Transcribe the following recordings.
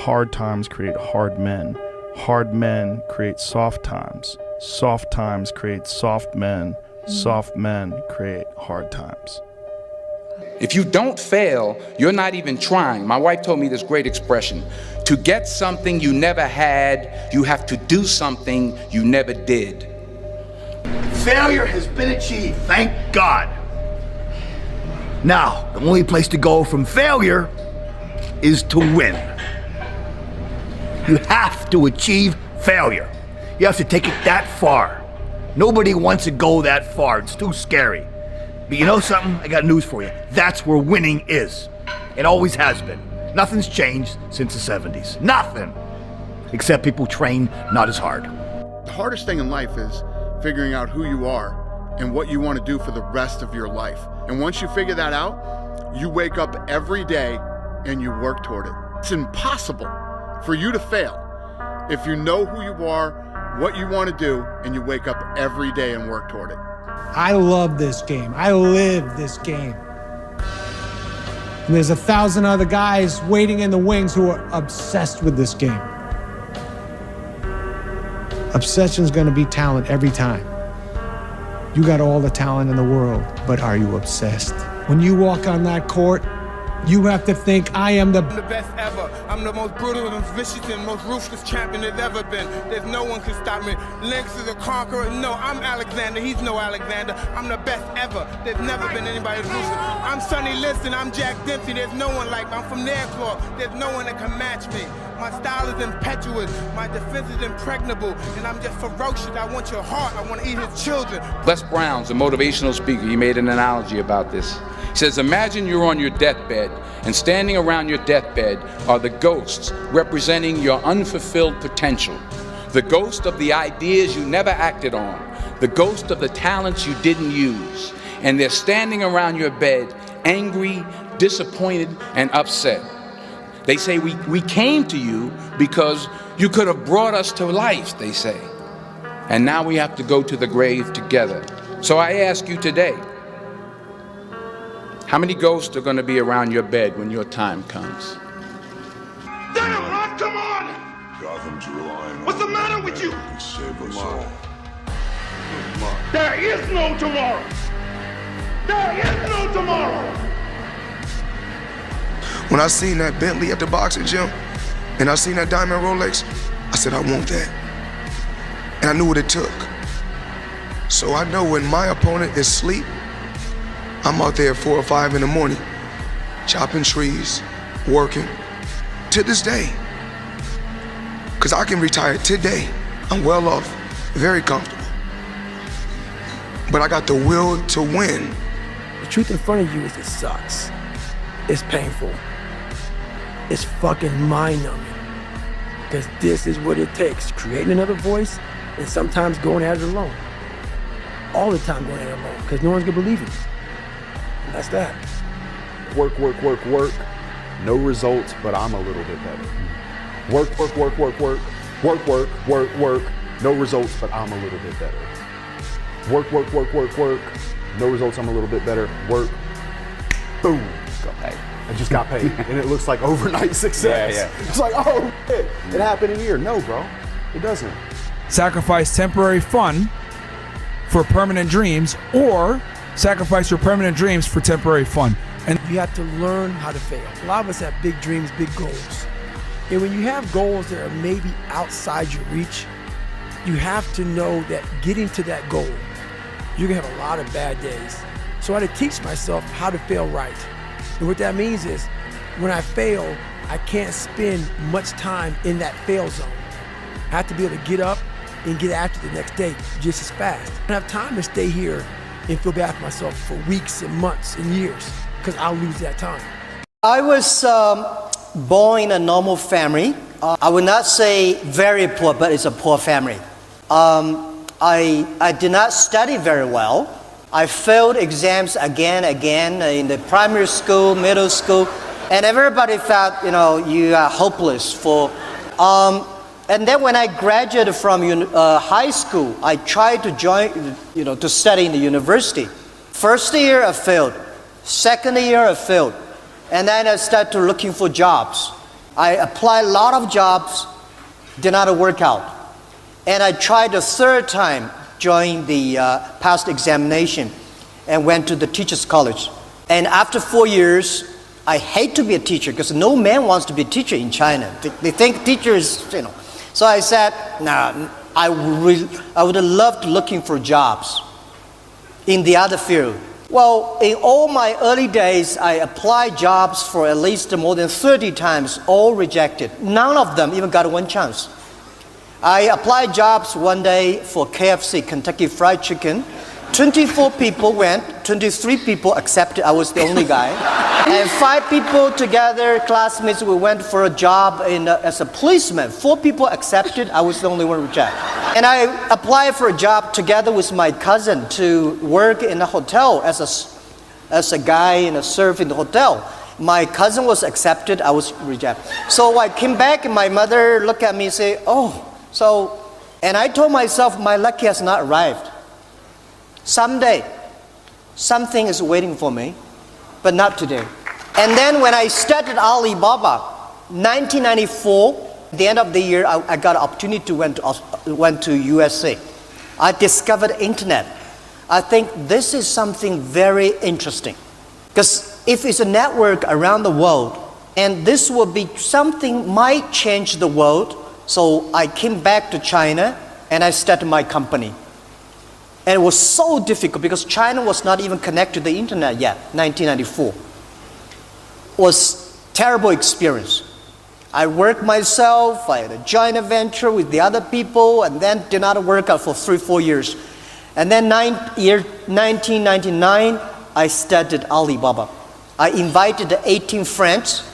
hard times create hard men. Hard men create soft times. Soft times create soft men. Soft men create hard times. If you don't fail, you're not even trying. My wife told me this great expression: to get something you never had, you have to do something you never did. Failure has been achieved, thank God. Now, the only place to go from failure is to win. You have to achieve failure. You have to take it that far. Nobody wants to go that far. It's too scary. But you know something? I got news for you. That's where winning is. It always has been. Nothing's changed since the 70s. Nothing. Except people train not as hard. The hardest thing in life is figuring out who you are and what you want to do for the rest of your life. And once you figure that out, you wake up every day and you work toward it. It's impossible for you to fail if you know who you are, what you want to do, and you wake up every day and work toward it. I love this game. I live this game. And there's 1,000 other guys waiting in the wings who are obsessed with this game. Obsession's gonna be talent every time. You got all the talent in the world, but are you obsessed? When you walk on that court, you have to think, I am the best ever. I'm the most brutal and vicious and most ruthless champion there's ever been. There's no one can stop me. Lynx is a conqueror. No, I'm Alexander. He's no Alexander. I'm the best ever. There's never been anybody as ruthless. I'm Sonny Liston. I'm Jack Dempsey. There's no one like me. I'm from Nairclaw. There's no one that can match me. My style is impetuous. My defense is impregnable. And I'm just ferocious. I want your heart. I want to eat his children. Les Brown's a motivational speaker. He made an analogy about this. He says, imagine you're on your deathbed, and standing around your deathbed are the ghosts representing your unfulfilled potential. The ghost of the ideas you never acted on. The ghost of the talents you didn't use. And they're standing around your bed, angry, disappointed, and upset. They say, we came to you because you could have brought us to life, they say. And now we have to go to the grave together. So I ask you today, how many ghosts are going to be around your bed when your time comes? Damn, Ron, come on! Gotham's relying What's the matter with you? to save us all. There is no tomorrow! There is no tomorrow! When I seen that Bentley at the boxing gym, and I seen that diamond Rolex, I said, I want that. And I knew what it took. So I know when my opponent is asleep, I'm out there at 4 or 5 in the morning, chopping trees, working, to this day. Because I can retire today. I'm well off, very comfortable. But I got the will to win. The truth in front of you is it sucks. It's painful. It's fucking mind-numbing. Because this is what it takes, creating another voice and sometimes going at it alone. All the time going at it alone, because no one's gonna believe it. And that's that. Work, work, work, work. No results, but I'm a little bit better. Work, work, work, work, work. Work, work, work, work. No results, but I'm a little bit better. Work, work, work, work, work. No results, I'm a little bit better. Work. Boom. Just got paid. I just got paid. And it looks like overnight success. Yeah. It's like, oh, shit. It happened in a year. No, bro. It doesn't. Sacrifice temporary fun for permanent dreams, or sacrifice your permanent dreams for temporary fun. And you have to learn how to fail. A lot of us have big dreams, big goals. And when you have goals that are maybe outside your reach, you have to know that getting to that goal, you're gonna have a lot of bad days. So I had to teach myself how to fail right. And what that means is, when I fail, I can't spend much time in that fail zone. I have to be able to get up and get after the next day just as fast. I don't have time to stay here and feel bad for myself for weeks and months and years, because I'll lose that time. I was born in a normal family. I would not say very poor, but it's a poor family. I did not study very well. I failed exams again in the primary school, middle school, and everybody felt, you are hopeless for. And then when I graduated from high school, I tried to join, to study in the university. First year I failed, second year I failed, and then I started looking for jobs. I applied a lot of jobs, did not work out. And I tried a third time, joined the past examination, and went to the teacher's college. And after 4 years, I hate to be a teacher because no man wants to be a teacher in China. They think teachers, So I said, nah, I would have loved looking for jobs in the other field. Well, in all my early days, I applied jobs for at least more than 30 times, all rejected. None of them even got one chance. I applied jobs one day for KFC, Kentucky Fried Chicken. 24 people went, 23 people accepted. I was the only guy. And 5 people together, classmates, we went for a job as a policeman. 4 people accepted. I was the only one rejected. And I applied for a job together with my cousin to work in a hotel as a guy serve in the hotel. My cousin was accepted. I was rejected. So I came back and my mother looked at me and said, and I told myself my luck has not arrived. Someday, something is waiting for me, but not today. And then when I started Alibaba, 1994, at the end of the year, I got an opportunity to went to USA. I discovered internet. I think this is something very interesting. Because if it's a network around the world, and this will be something might change the world, so I came back to China and I started my company. And it was so difficult because China was not even connected to the internet yet, 1994. It was a terrible experience. I worked myself, I had a joint venture with the other people, and then did not work out for 3-4 years. And then 1999, I started Alibaba. I invited 18 friends.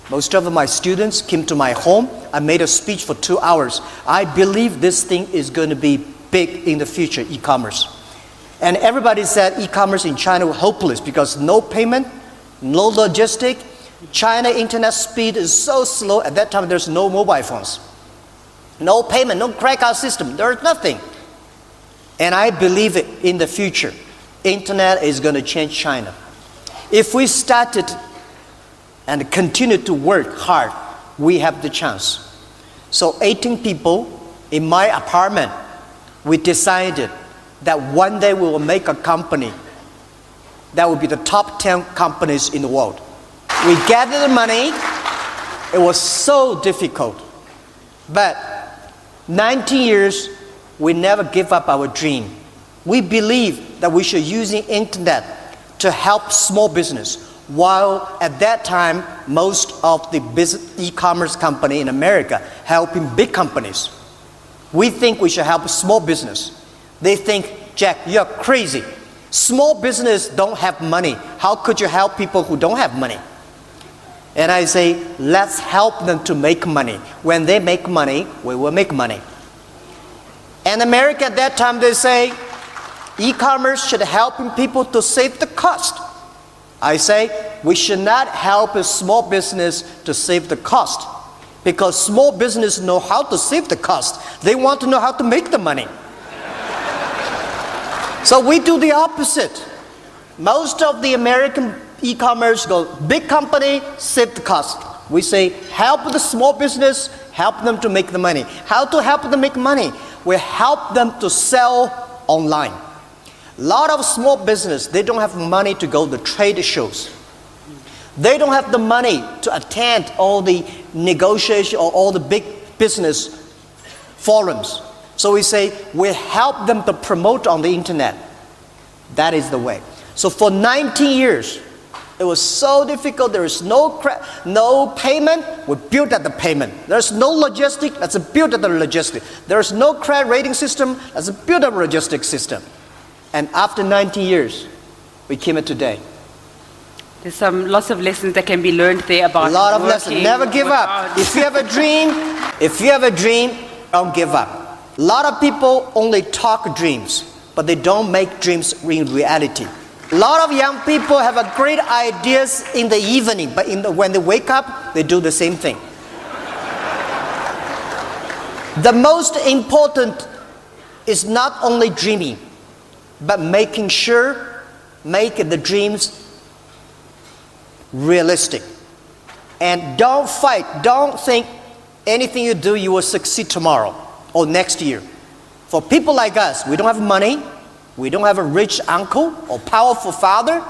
Most of my students came to my home. I made a speech for 2 hours. I believe this thing is going to be big in the future, e-commerce. And everybody said e-commerce in China was hopeless because no payment, no logistic. China internet speed is so slow. At that time, there's no mobile phones. No payment, no credit card system. There's nothing. And I believe it in the future. Internet is going to change China. If we started and continue to work hard, we have the chance. So 18 people in my apartment, we decided that one day we will make a company that will be the top 10 companies in the world. We gathered the money. It was so difficult. But 19 years, we never give up our dream. We believe that we should use the internet to help small business, while at that time, most of the e-commerce company in America helping big companies. We think we should help small business. They think, Jack, you're crazy. Small business don't have money. How could you help people who don't have money? And I say, let's help them to make money. When they make money, we will make money. And America at that time, they say, e-commerce should help people to save the cost. I say, we should not help a small business to save the cost. Because small business know how to save the cost. They want to know how to make the money. So we do the opposite. Most of the American e-commerce go, big company, save the cost. We say, help the small business, help them to make the money. How to help them make money? We help them to sell online. A lot of small business, they don't have money to go to trade shows. They don't have the money to attend all the negotiation or all the big business forums. So we say, we help them to promote on the internet. That is the way. So for 19 years, it was so difficult. There is no payment. We built at the payment. There's no logistic. Let's build at the logistic. There's no credit rating system. Let's build a logistic system. And after 19 years, we came to today. There's lots of lessons that can be learned there about a lot of lessons. Never give up. If you have a dream, don't give up. A lot of people only talk dreams, but they don't make dreams in reality. A lot of young people have a great ideas in the evening, but when they wake up, they do the same thing. The most important is not only dreaming, but making sure, make the dreams realistic. And don't fight. Don't think anything you do, you will succeed tomorrow or next year. For people like us, we don't have money, we don't have a rich uncle or powerful father.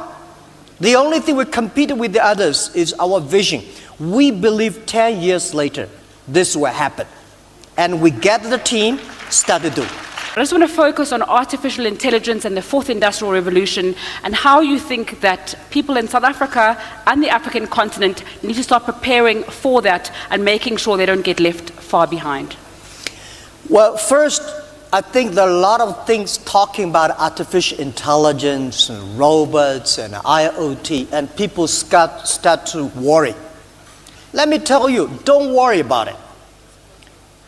The only thing we compete with the others is our vision. We believe 10 years later, this will happen. And we gather the team, start to do. I just want to focus on artificial intelligence and the fourth industrial revolution and how you think that people in South Africa and the African continent need to start preparing for that and making sure they don't get left far behind. Well, first, I think there are a lot of things talking about artificial intelligence and robots and IoT, and people start to worry. Let me tell you, don't worry about it.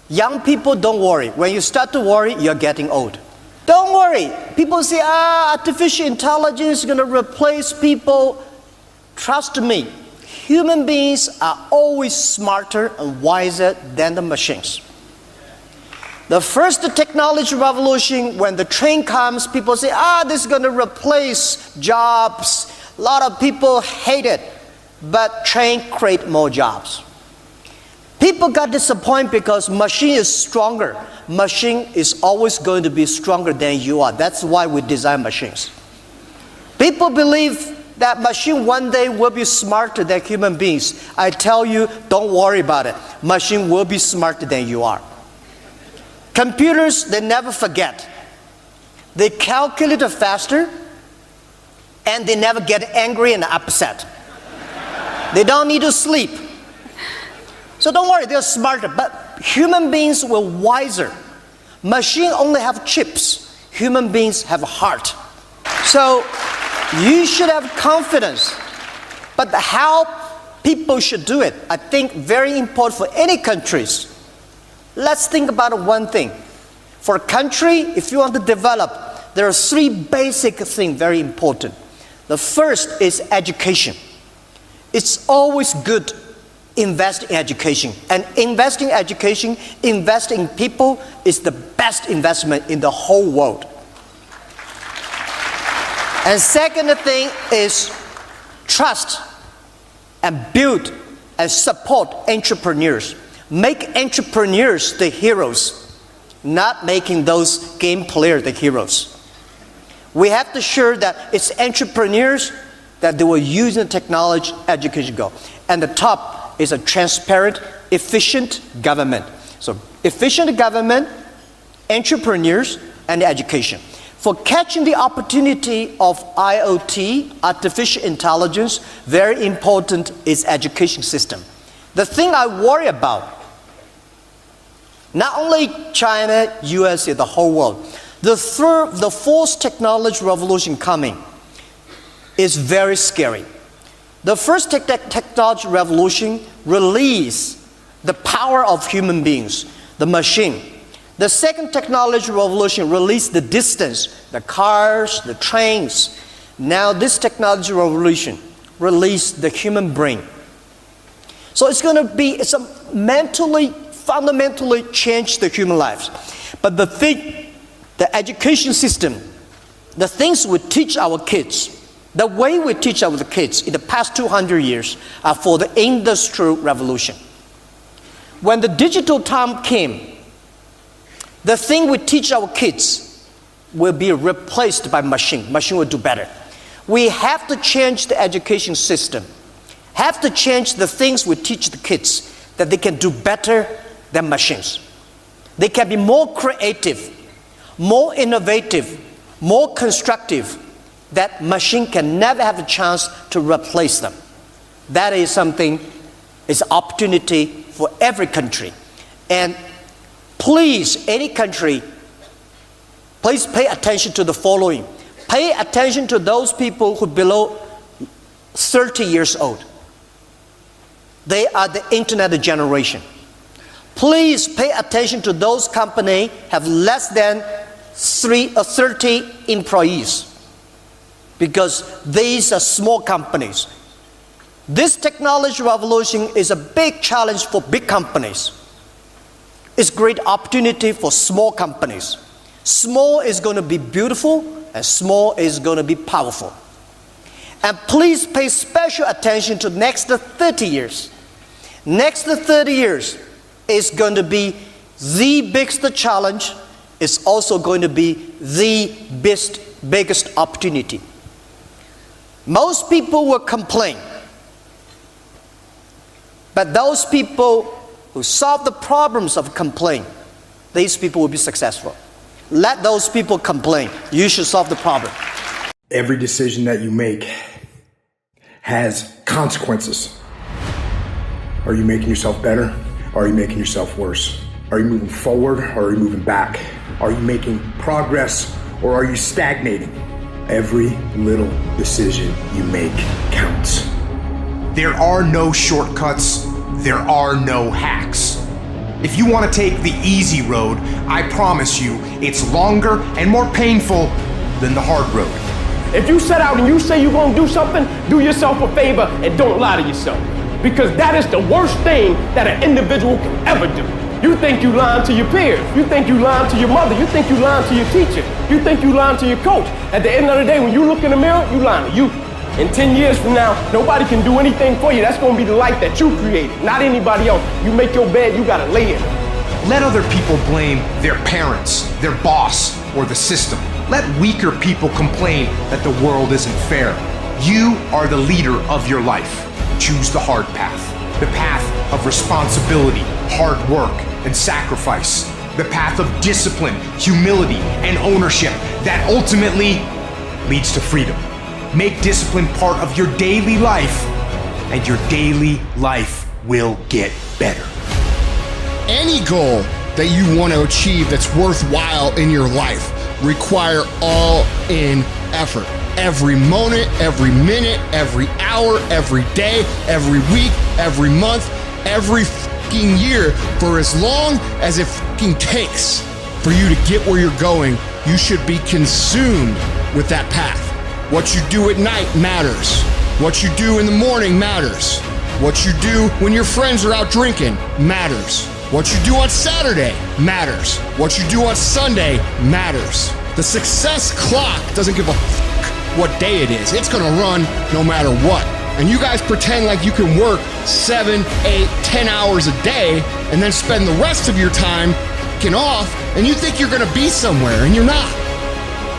Young people, don't worry. When you start to worry, you're getting old. Don't worry. People say, artificial intelligence is going to replace people. Trust me, human beings are always smarter and wiser than the machines. The first technology revolution, when the train comes, people say, this is going to replace jobs. A lot of people hate it, but train create more jobs. People got disappointed because machine is stronger. Machine is always going to be stronger than you are. That's why we design machines. People believe that machine one day will be smarter than human beings. I tell you, don't worry about it. Machine will be smarter than you are. Computers, they never forget. They calculate faster, and they never get angry and upset. They don't need to sleep. So don't worry, they're smarter. But human beings were wiser. Machines only have chips. Human beings have a heart. So you should have confidence. But how people should do it, I think very important for any countries. Let's think about one thing. For a country, if you want to develop, there are three basic things very important. The first is education. It's always good to invest in education. And invest in education, invest in people is the best investment in the whole world. And second thing is trust and build and support entrepreneurs. Make entrepreneurs the heroes, not making those game players the heroes. We have to ensure that it's entrepreneurs that they will use the technology, education go. And the top is a transparent, efficient government. So efficient government, entrepreneurs, and education. For catching the opportunity of IoT, artificial intelligence, very important is education system. The thing I worry about, not only China, USA, the whole world, the fourth technology revolution coming is very scary. The first technology revolution released the power of human beings, the machine. The second technology revolution released the distance, the cars, the trains. Now this technology revolution released the human brain. So it's going to be fundamentally change the human lives. But the thing, the education system, the things we teach our kids, the way we teach our kids in the past 200 years are for the industrial revolution. When the digital time came, the thing we teach our kids will be replaced by machine. Machine will do better. We have to change the education system. Have to change the things we teach the kids that they can do better than machines. They can be more creative, more innovative, more constructive, that machine can never have a chance to replace them. That is something, is an opportunity for every country. And please, any country, please pay attention to the following. Pay attention to those people who are below 30 years old. They are the internet generation. Please pay attention to those companies have less than 30 employees, because these are small companies. This technology revolution is a big challenge for big companies. It's a great opportunity for small companies. Small is going to be beautiful, and small is going to be powerful. And please pay special attention to the next 30 years. Next 30 years is going to be the biggest challenge. It's also going to be the biggest opportunity. Most people will complain, but those people who solve the problems of complaint, these people will be successful. Let those people complain. You should solve the problem. Every decision that you make has consequences. Are you making yourself better? Or are you making yourself worse? Are you moving forward or are you moving back? Are you making progress or are you stagnating? Every little decision you make counts. There are no shortcuts. There are no hacks. If you want to take the easy road, I promise you it's longer and more painful than the hard road. If you set out and you say you're going to do something, do yourself a favor and don't lie to yourself. Because that is the worst thing that an individual can ever do. You think you lying to your peers. You think you lying to your mother. You think you lying to your teacher. You think you lying to your coach. At the end of the day, when you look in the mirror, you lying to you. In 10 years from now, nobody can do anything for you. That's going to be the life that you created, not anybody else. You make your bed, you got to lay in it. Let other people blame their parents, their boss, or the system. Let weaker people complain that the world isn't fair. You are the leader of your life. Choose the hard path. The path of responsibility, hard work, and sacrifice. The path of discipline, humility, and ownership that ultimately leads to freedom. Make discipline part of your daily life, and your daily life will get better. Any goal that you want to achieve that's worthwhile in your life require all-in effort. Every moment, every minute, every hour, every day, every week, every month, every fucking year, for as long as it fucking takes for you to get where you're going, you should be consumed with that path. What you do at night matters. What you do in the morning matters. What you do when your friends are out drinking matters. What you do on Saturday matters. What you do on Sunday matters. The success clock doesn't give a fuck what day it is. It's gonna run no matter what. And you guys pretend like you can work 7, 8, 10 hours a day and then spend the rest of your time fucking off, and you think you're gonna be somewhere, and you're not.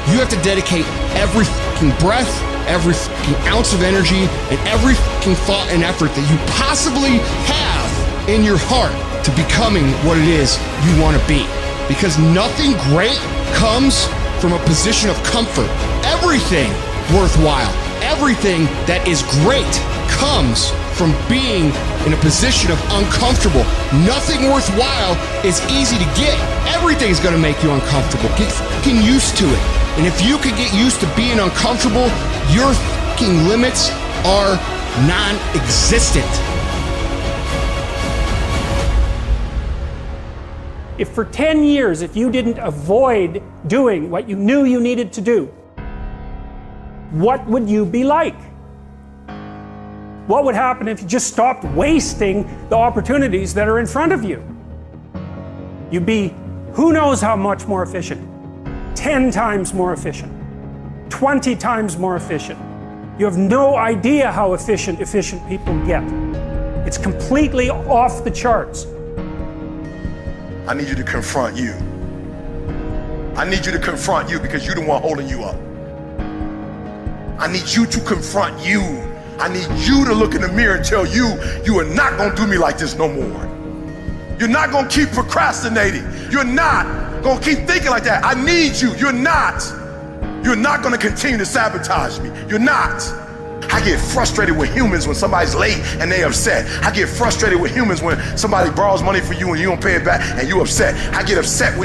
You have to dedicate every fucking breath, every fucking ounce of energy, and every fucking thought and effort that you possibly have in your heart to becoming what it is you want to be. Because nothing great comes from a position of comfort. Everything worthwhile, everything that is great comes from being in a position of uncomfortable. Nothing worthwhile is easy to get. Everything's gonna make you uncomfortable. Get fucking used to it. And if you could get used to being uncomfortable, your fucking limits are non-existent. If for 10 years, if you didn't avoid doing what you knew you needed to do, what would you be like? What would happen if you just stopped wasting the opportunities that are in front of you? You'd be who knows how much more efficient. 10 times more efficient. 20 times more efficient. You have no idea how efficient people get. It's completely off the charts. I need you to confront you. I need you to confront you because you're the one holding you up. I need you to confront you. I need you to look in the mirror and tell you, you are not gonna do me like this no more. You're not gonna keep procrastinating. You're not gonna keep thinking like that. I need you. You're not gonna continue to sabotage me. You're not. I get frustrated with humans when somebody's late and they upset. I get frustrated with humans when somebody borrows money for you and you don't pay it back and you upset. I get upset with